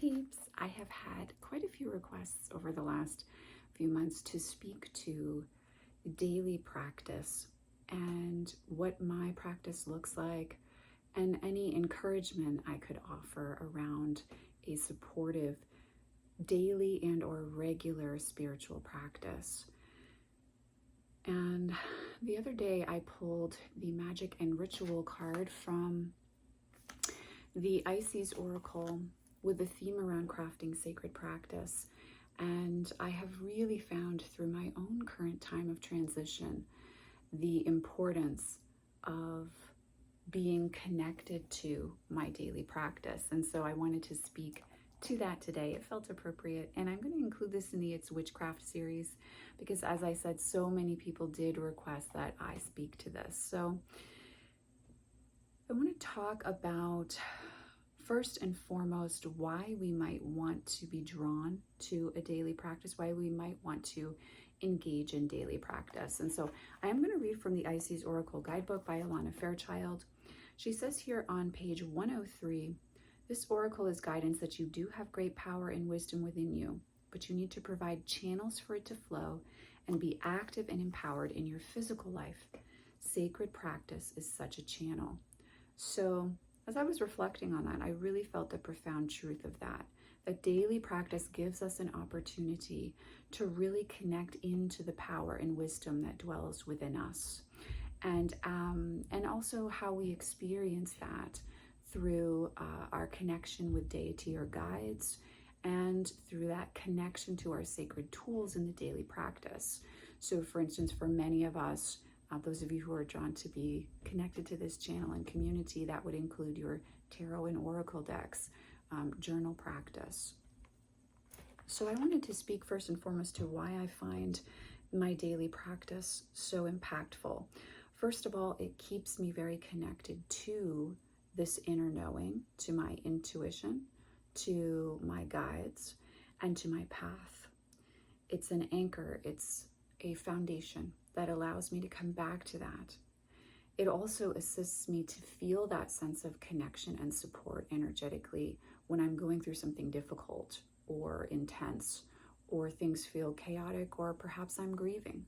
peeps! I have had quite a few requests over the last few months to speak to daily practice and what my practice looks like and any encouragement I could offer around a supportive daily and or regular spiritual practice. And the other day I pulled the Magic and Ritual card from the Isis Oracle with the theme around crafting sacred practice. And I have really found through my own current time of transition the importance of being connected to my daily practice. And so I wanted to speak to that today. It felt appropriate. And I'm going to include this in the It's Witchcraft series because, as I said, so many people did request that I speak to this. So I want to talk about, first and foremost, why we might want to be drawn to a daily practice, why we might want to engage in daily practice. And so I am going to read from the Isis Oracle Guidebook by Alana Fairchild. She says here on page 103, this oracle is guidance that you do have great power and wisdom within you, but you need to provide channels for it to flow and be active and empowered in your physical life. Sacred practice is such a channel. So as I was reflecting on that, I really felt the profound truth of that daily practice gives us an opportunity to really connect into the power and wisdom that dwells within us. And also how we experience that through our connection with deity or guides, and through that connection to our sacred tools in the daily practice. So for instance, for many of us, those of you who are drawn to be connected to this channel and community, that would include your tarot and oracle decks, journal practice. So I wanted to speak first and foremost to why I find my daily practice so impactful. First of all, it keeps me very connected to this inner knowing, to my intuition, to my guides, and to my path. It's an anchor, it's a foundation that allows me to come back to that. It also assists me to feel that sense of connection and support energetically when I'm going through something difficult or intense, or things feel chaotic, or perhaps I'm grieving.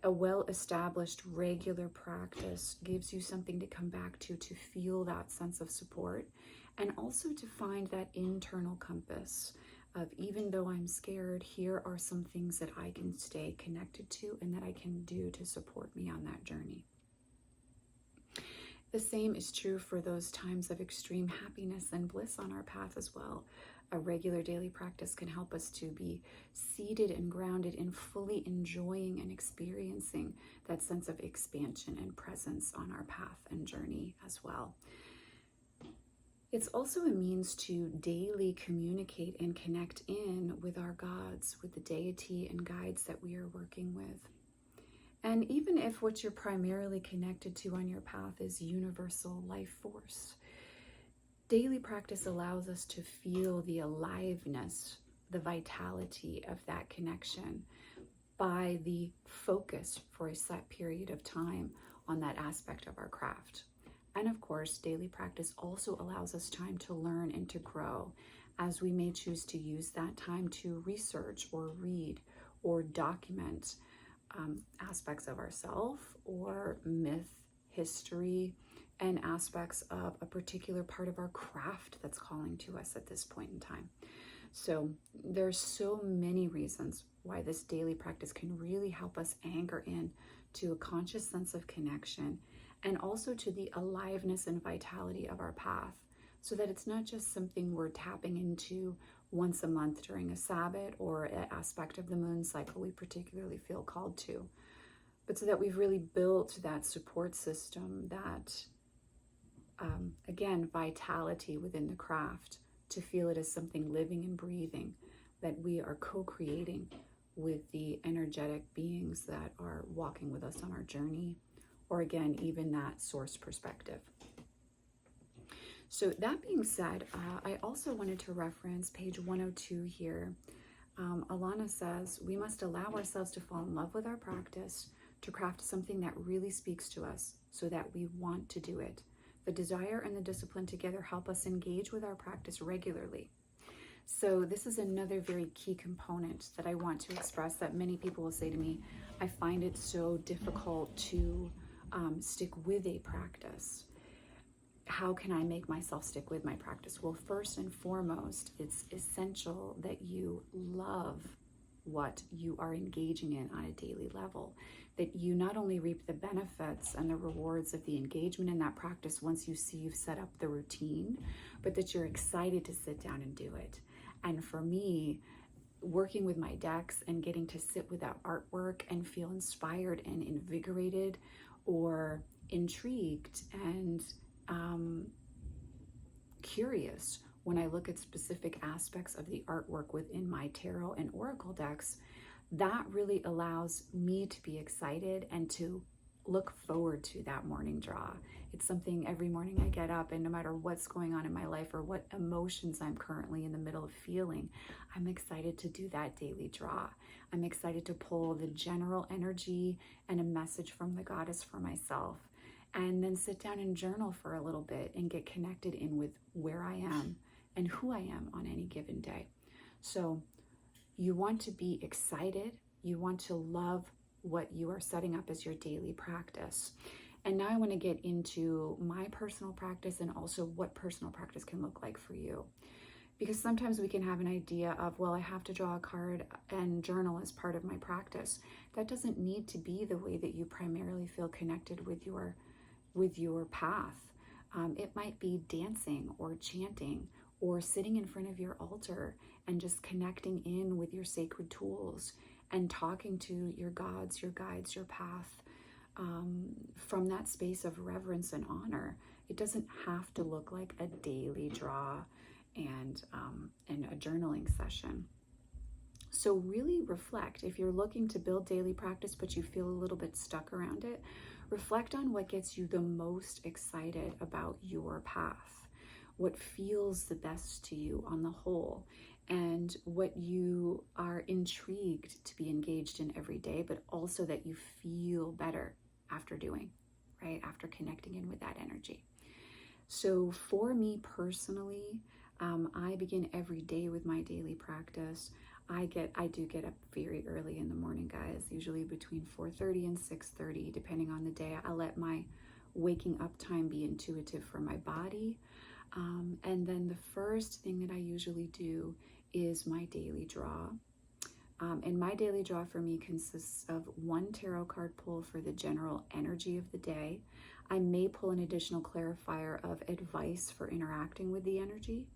A well-established regular practice gives you something to come back to feel that sense of support, and also to find that internal compass of, even though I'm scared, here are some things that I can stay connected to and that I can do to support me on that journey. The same is true for those times of extreme happiness and bliss on our path as well. A regular daily practice can help us to be seated and grounded in fully enjoying and experiencing that sense of expansion and presence on our path and journey as well. It's also a means to daily communicate and connect in with our gods, with the deity and guides that we are working with. And even if what you're primarily connected to on your path is universal life force, daily practice allows us to feel the aliveness, the vitality of that connection by the focus for a set period of time on that aspect of our craft. And of course, daily practice also allows us time to learn and to grow, as we may choose to use that time to research or read or document aspects of ourselves or myth, history, and aspects of a particular part of our craft that's calling to us at this point in time. So there's so many reasons why this daily practice can really help us anchor in to a conscious sense of connection, and also to the aliveness and vitality of our path, so that it's not just something we're tapping into once a month during a Sabbath or an aspect of the moon cycle we particularly feel called to, but so that we've really built that support system, that again, vitality within the craft, to feel it as something living and breathing that we are co-creating with the energetic beings that are walking with us on our journey, or again, even that source perspective. So that being said, I also wanted to reference page 102 here. Alana says, we must allow ourselves to fall in love with our practice, to craft something that really speaks to us so that we want to do it. The desire and the discipline together help us engage with our practice regularly. So this is another very key component that I want to express, that many people will say to me, I find it so difficult to stick with a practice. How can I make myself stick with my practice? Well, first and foremost, it's essential that you love what you are engaging in on a daily level, that you not only reap the benefits and the rewards of the engagement in that practice once you see you've set up the routine, but that you're excited to sit down and do it. And for me, working with my decks and getting to sit with that artwork and feel inspired and invigorated or intrigued and curious when I look at specific aspects of the artwork within my tarot and oracle decks, that really allows me to be excited and to look forward to that morning draw. It's something every morning I get up, and no matter what's going on in my life or what emotions I'm currently in the middle of feeling, I'm excited to do that daily draw. I'm excited to pull the general energy and a message from the goddess for myself, and then sit down and journal for a little bit and get connected in with where I am and who I am on any given day. So you want to be excited. You want to love what you are setting up as your daily practice. And now I want to get into my personal practice and also what personal practice can look like for you. Because sometimes we can have an idea of, well, I have to draw a card and journal as part of my practice. That doesn't need to be the way that you primarily feel connected with your path. It might be dancing or chanting or sitting in front of your altar and just connecting in with your sacred tools and talking to your gods, your guides, your path from that space of reverence and honor. It doesn't have to look like a daily draw and a journaling session. So really reflect. If you're looking to build daily practice but you feel a little bit stuck around it, reflect on what gets you the most excited about your path, what feels the best to you on the whole, and what you are intrigued to be engaged in every day, but also that you feel better after doing, right? After connecting in with that energy. So for me personally, I begin every day with my daily practice. I do get up very early in the morning, guys, usually between 4:30 and 6:30, depending on the day. I let my waking up time be intuitive for my body. And then the first thing that I usually do is my daily draw. And my daily draw for me consists of one tarot card pull for the general energy of the day. I may pull an additional clarifier of advice for interacting with the energy.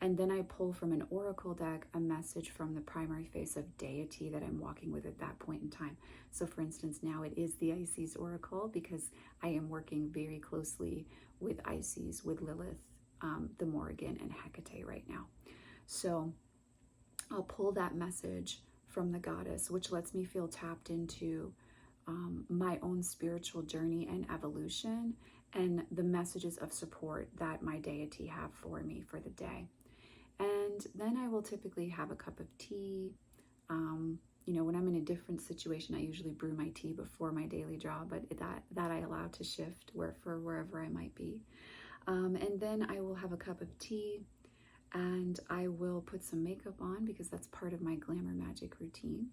And then I pull from an oracle deck a message from the primary face of deity that I'm walking with at that point in time. So for instance, now it is the Isis oracle because I am working very closely with Isis, with Lilith, the Morrigan, and Hecate right now. So I'll pull that message from the goddess, which lets me feel tapped into my own spiritual journey and evolution and the messages of support that my deity have for me for the day. And then I will typically have a cup of tea. When I'm in a different situation, I usually brew my tea before my daily draw, but that I allow to shift wherever I might be. And then I will have a cup of tea and I will put some makeup on because that's part of my glamour magic routine.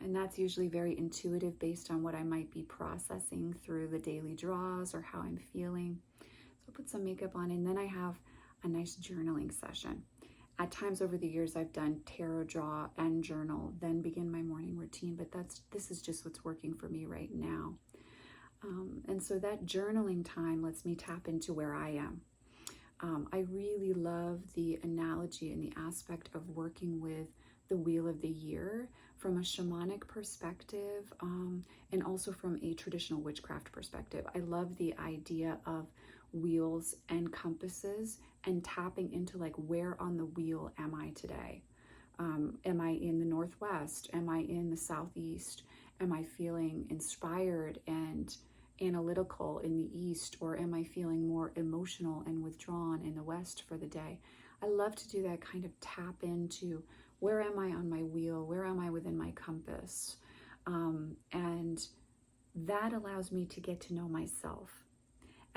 And that's usually very intuitive based on what I might be processing through the daily draws or how I'm feeling. So I'll put some makeup on and then I have a nice journaling session. At times over the years, I've done tarot draw and journal, then begin my morning routine, but this is just what's working for me right now. And so that journaling time lets me tap into where I am. I really love the analogy and the aspect of working with the wheel of the year from a shamanic perspective, and also from a traditional witchcraft perspective. I love the idea of wheels and compasses and tapping into like, where on the wheel am I today? Am I in the Northwest? Am I in the Southeast? Am I feeling inspired and analytical in the East? Or am I feeling more emotional and withdrawn in the West for the day? I love to do that kind of tap into, where am I on my wheel? Where am I within my compass? And that allows me to get to know myself.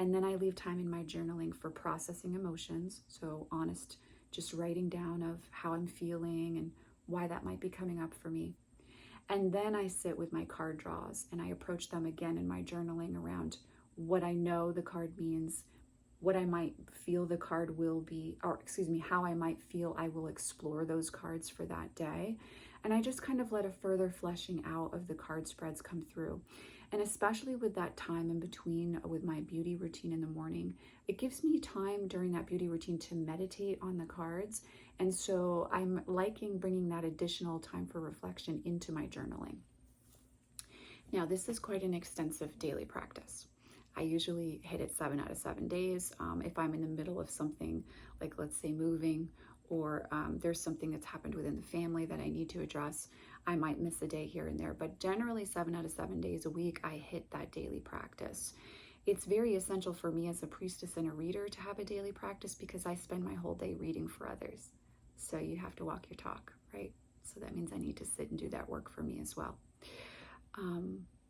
And then I leave time in my journaling for processing emotions. So honest just writing down of how I'm feeling and why that might be coming up for me. And then I sit with my card draws and I approach them again in my journaling around what I know the card means, what I might feel the card will be, or excuse me, how I might feel I will explore those cards for that day. And I just kind of let a further fleshing out of the card spreads come through. And especially with that time in between with my beauty routine in the morning, it gives me time during that beauty routine to meditate on the cards. And so I'm liking bringing that additional time for reflection into my journaling. Now, this is quite an extensive daily practice. I usually hit it 7 out of 7 days. If I'm in the middle of something, like let's say moving, or there's something that's happened within the family that I need to address, I might miss a day here and there. But generally 7 out of 7 days a week, I hit that daily practice. It's very essential for me as a priestess and a reader to have a daily practice because I spend my whole day reading for others. So you have to walk your talk, right? So that means I need to sit and do that work for me as well.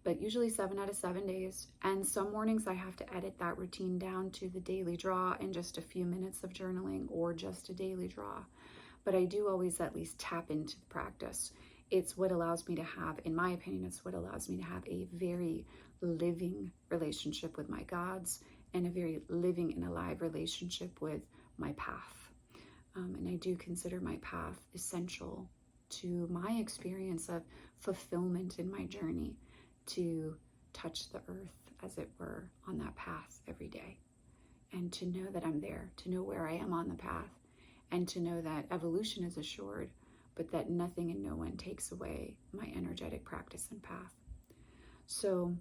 But usually 7 out of 7 days. And some mornings I have to edit that routine down to the daily draw and just a few minutes of journaling or just a daily draw. But I do always at least tap into the practice. It's what allows me to have, in my opinion, it's what allows me to have a very living relationship with my gods and a very living and alive relationship with my path. And I do consider my path essential to my experience of fulfillment in my journey, to touch the earth, as it were, on that path every day, and to know that I'm there, to know where I am on the path, and to know that evolution is assured, but that nothing and no one takes away my energetic practice and path. So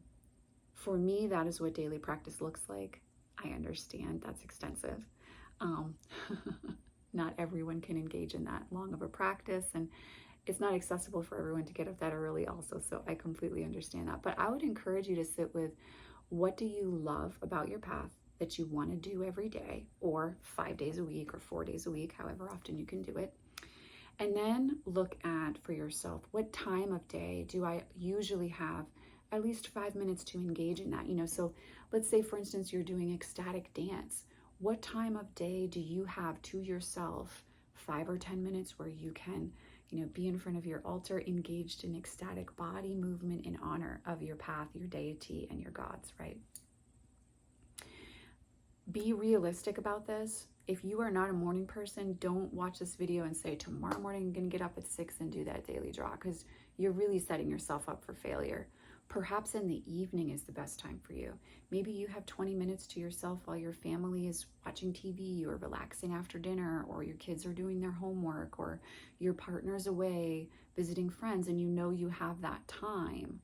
for me, that is what daily practice looks like. I understand that's extensive. Not everyone can engage in that long of a practice, and it's not accessible for everyone to get up that early also, so I completely understand that. But I would encourage you to sit with, what do you love about your path that you want to do every day, or 5 days a week, or 4 days a week, however often you can do it. And then look at for yourself, what time of day do I usually have at least 5 minutes to engage in that? So let's say, for instance, you're doing ecstatic dance. What time of day do you have to yourself 5 or 10 minutes where you can be in front of your altar, engaged in ecstatic body movement in honor of your path, your deity, and your gods, right? Be realistic about this. If you are not a morning person, don't watch this video and say, tomorrow morning I'm going to get up at 6 and do that daily draw, because you're really setting yourself up for failure. Perhaps in the evening is the best time for you. Maybe you have 20 minutes to yourself while your family is watching TV or relaxing after dinner, or your kids are doing their homework, or your partner's away visiting friends, and you have that time.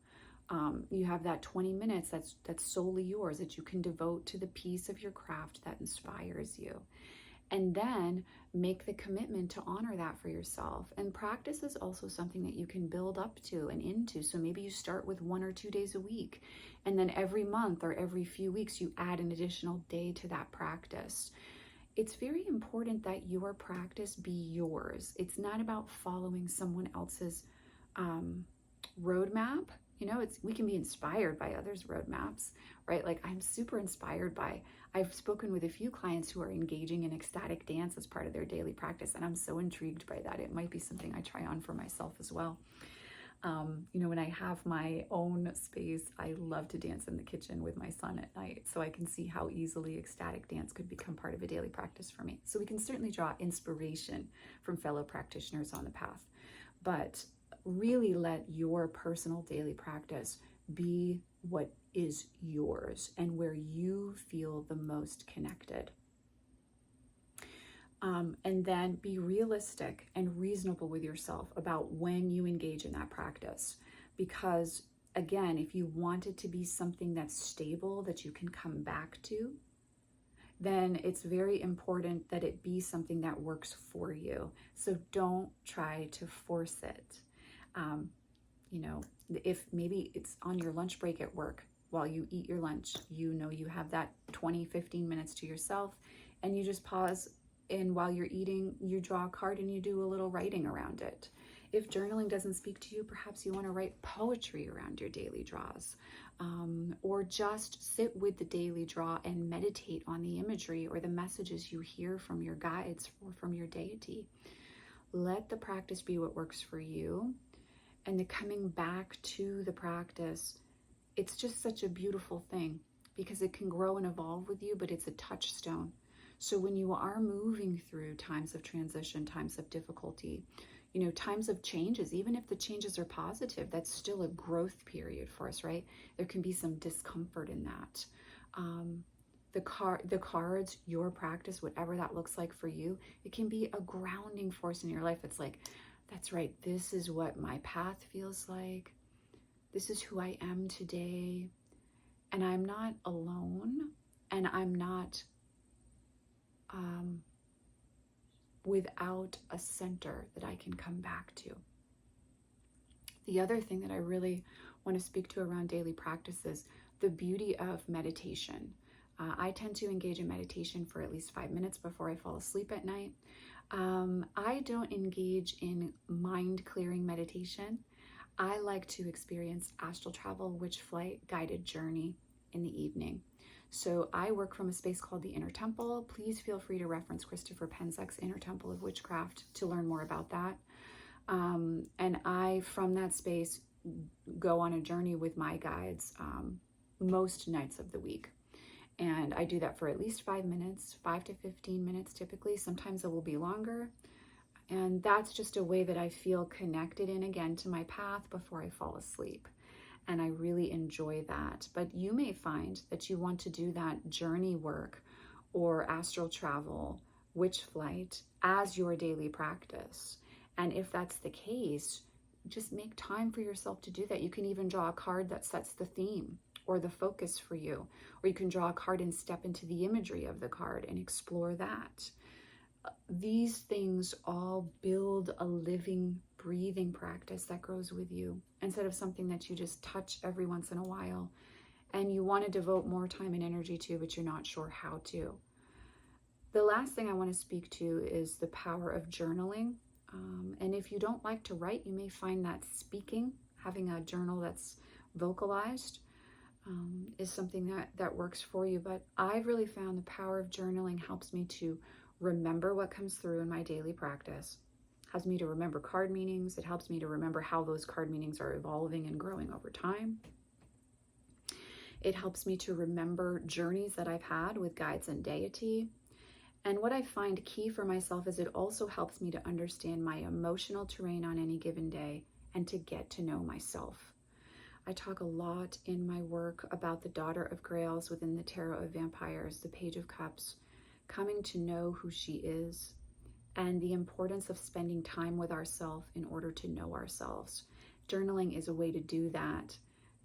You have that 20 minutes that's solely yours, that you can devote to the piece of your craft that inspires you. And then make the commitment to honor that for yourself. And practice is also something that you can build up to and into. So maybe you start with 1 or 2 days a week, and then every month or every few weeks you add an additional day to that practice. It's very important that your practice be yours. It's not about following someone else's roadmap. We can be inspired by others' roadmaps, right? Like, I'm super inspired by, I've spoken with a few clients who are engaging in ecstatic dance as part of their daily practice, and I'm so intrigued by that. It might be something I try on for myself as well. When I have my own space, I love to dance in the kitchen with my son at night, so I can see how easily ecstatic dance could become part of a daily practice for me. So we can certainly draw inspiration from fellow practitioners on the path, but really let your personal daily practice be what is yours and where you feel the most connected. And then be realistic and reasonable with yourself about when you engage in that practice. Because again, if you want it to be something that's stable, that you can come back to, then it's very important that it be something that works for you. So don't try to force it. If maybe it's on your lunch break at work, while you eat your lunch, you have that 20-15 minutes to yourself, and you just pause, and while you're eating, you draw a card and you do a little writing around it. If journaling doesn't speak to you, perhaps you want to write poetry around your daily draws, or just sit with the daily draw and meditate on the imagery or the messages you hear from your guides or from your deity. Let the practice be what works for you. And the coming back to the practice, it's just such a beautiful thing because it can grow and evolve with you, but it's a touchstone. So when you are moving through times of transition, times of difficulty, times of changes, even if the changes are positive, that's still a growth period for us, right? There can be some discomfort in that. The cards, your practice, whatever that looks like for you, it can be a grounding force in your life. It's like, that's right, this is what my path feels like. This is who I am today. And I'm not alone, and I'm not without a center that I can come back to. The other thing that I really want to speak to around daily practice is the beauty of meditation. I tend to engage in meditation for at least 5 minutes before I fall asleep at night. I don't engage in mind-clearing meditation. I like to experience astral travel, witch flight, guided journey in the evening. So I work from a space called the Inner Temple. Please feel free to reference Christopher Penzek's Inner Temple of Witchcraft to learn more about that. And I, from that space, go on a journey with my guides most nights of the week. And I do that for at least 5 minutes, 5 to 15 minutes typically. Sometimes it will be longer. And that's just a way that I feel connected in again to my path before I fall asleep. And I really enjoy that. But you may find that you want to do that journey work or astral travel, witch flight as your daily practice. And if that's the case, just make time for yourself to do that. You can even draw a card that sets the theme or the focus for you. Or you can draw a card and step into the imagery of the card and explore that. These things all build a living, breathing practice that grows with you instead of something that you just touch every once in a while and you want to devote more time and energy to, but you're not sure how to. The last thing I want to speak to is the power of journaling. And if you don't like to write, you may find that speaking, having a journal that's vocalized, is something that works for you. But I've really found the power of journaling helps me to remember what comes through in my daily practice, helps me to remember card meanings. It helps me to remember how those card meanings are evolving and growing over time. It helps me to remember journeys that I've had with guides and deity. And what I find key for myself is it also helps me to understand my emotional terrain on any given day and to get to know myself. I talk a lot in my work about the Daughter of Grails within the Tarot of Vampires, the Page of Cups, coming to know who she is, and the importance of spending time with ourselves in order to know ourselves. Journaling is a way to do that.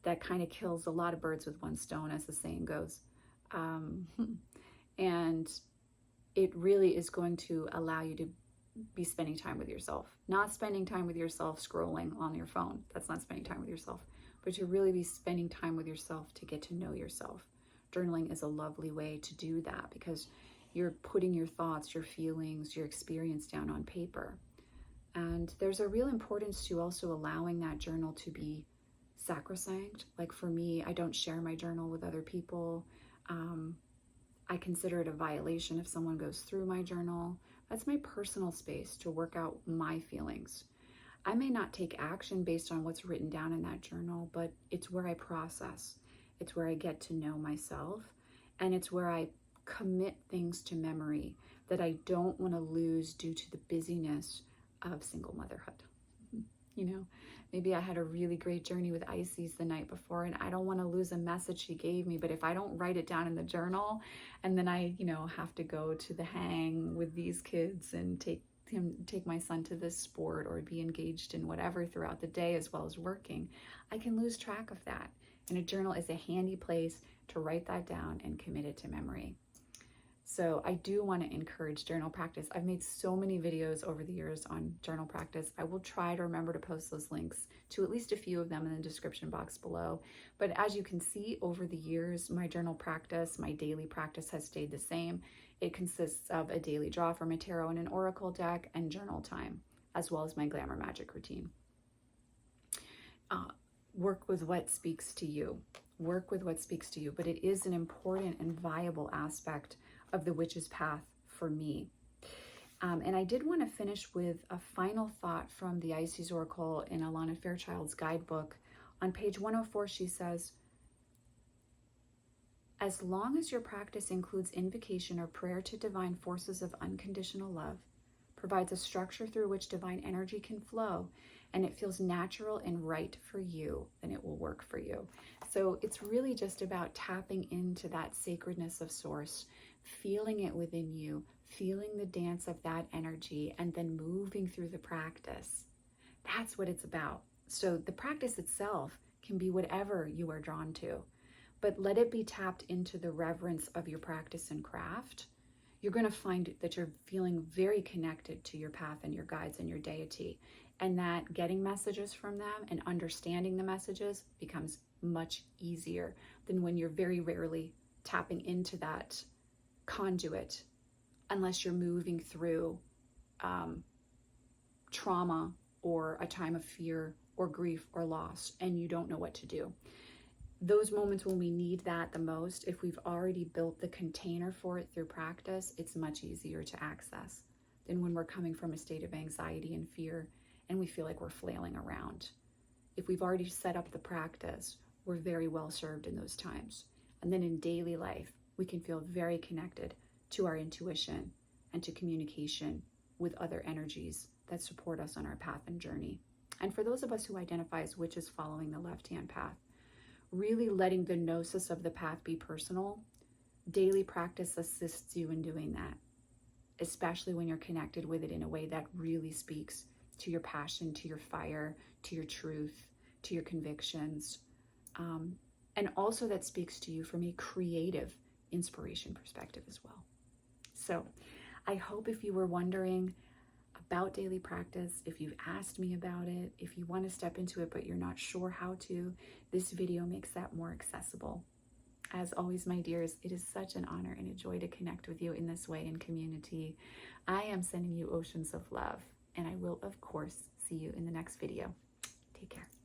That kind of kills a lot of birds with one stone, as the saying goes. And it really is going to allow you to be spending time with yourself. Not spending time with yourself scrolling on your phone. That's not spending time with yourself. But to really be spending time with yourself to get to know yourself. Journaling is a lovely way to do that because you're putting your thoughts, your feelings, your experience down on paper. And there's a real importance to also allowing that journal to be sacrosanct. Like for me, I don't share my journal with other people. I consider it a violation if someone goes through my journal. That's my personal space to work out my feelings. I may not take action based on what's written down in that journal, but it's where I process. It's where I get to know myself, and it's where I commit things to memory that I don't want to lose due to the busyness of single motherhood. Maybe I had a really great journey with Isis the night before, and I don't want to lose a message she gave me, but if I don't write it down in the journal, and then I, have to go to the hang with these kids and take my son to this sport or be engaged in whatever throughout the day as well as working, I can lose track of that. And a journal is a handy place to write that down and commit it to memory. So I do want to encourage journal practice. I've made so many videos over the years on journal practice. I will try to remember to post those links to at least a few of them in the description box below. But as you can see, over the years, my journal practice, my daily practice has stayed the same. It consists of a daily draw from a tarot and an oracle deck and journal time. as well as my glamour magic routine. Work with what speaks to you. Work with what speaks to you, but it is an important and viable aspect of the witch's path for me. And I did want to finish with a final thought from the Isis Oracle in Alana Fairchild's guidebook. On page 104, she says, as long as your practice includes invocation or prayer to divine forces of unconditional love, provides a structure through which divine energy can flow, and it feels natural and right for you, then it will work for you. So it's really just about tapping into that sacredness of source, feeling it within you, feeling the dance of that energy, and then moving through the practice. That's what it's about. So the practice itself can be whatever you are drawn to, but let it be tapped into the reverence of your practice and craft. You're going to find that you're feeling very connected to your path and your guides and your deity, and that getting messages from them and understanding the messages becomes much easier than when you're very rarely tapping into that conduit, unless you're moving through trauma or a time of fear or grief or loss and you don't know what to do. Those moments when we need that the most, if we've already built the container for it through practice, it's much easier to access than when we're coming from a state of anxiety and fear and we feel like we're flailing around. If we've already set up the practice, we're very well served in those times. And then in daily life, we can feel very connected to our intuition and to communication with other energies that support us on our path and journey. And for those of us who identify as witches following the left-hand path, really letting the gnosis of the path be personal, daily practice assists you in doing that, especially when you're connected with it in a way that really speaks to your passion, to your fire, to your truth, to your convictions, and also that speaks to you from a creative inspiration perspective as well. So I hope if you were wondering about daily practice, if you've asked me about it, if you want to step into it but you're not sure how to, this video makes that more accessible. As always, my dears, it is such an honor and a joy to connect with you in this way in community. I am sending you oceans of love, and I will, of course, see you in the next video. Take care.